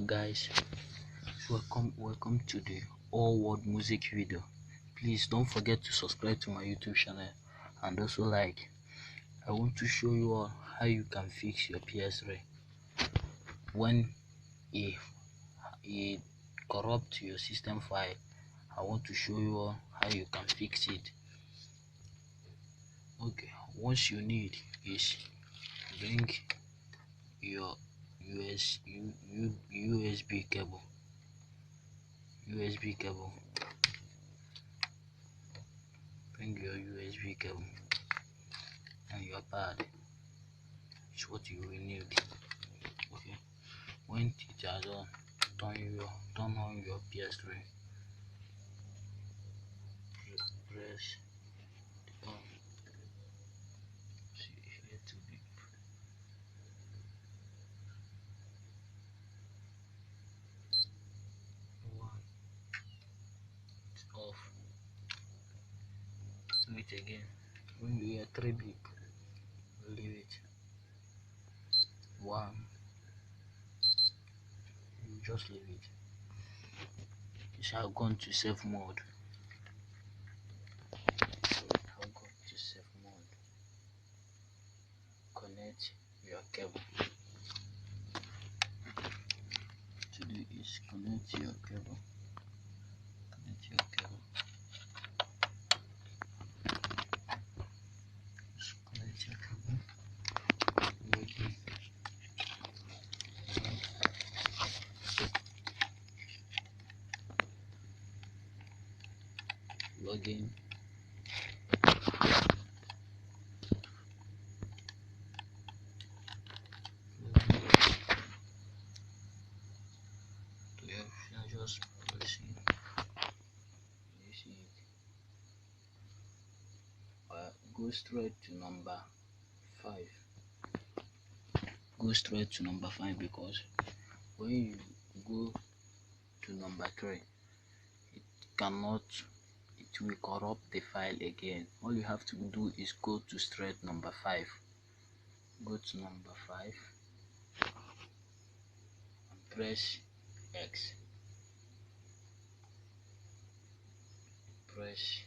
guys, welcome to the all world music video. Please don't forget to subscribe to my YouTube channel and also like. I want to show you all how you can fix your PS3 when it corrupt your system file. I want to show you all how you can fix it. Okay, what you need is bring your USB cable. Bring your USB cable and your pad. It's what you will need. Okay, when it is on, turn on your PS3. Press the on. See here to be. One, it's off. Do it again. When you hear 3 beep, leave it. 1, you just leave it. You shall go to safe mode. Connect your cable. To do is connect your cable. Just connect your cable. Log in. Just press it. Go straight to number 5. Go straight to number 5 because when you go to number 3, it will corrupt the file again. All you have to do is go to straight number 5. Go to number 5 and press X. Press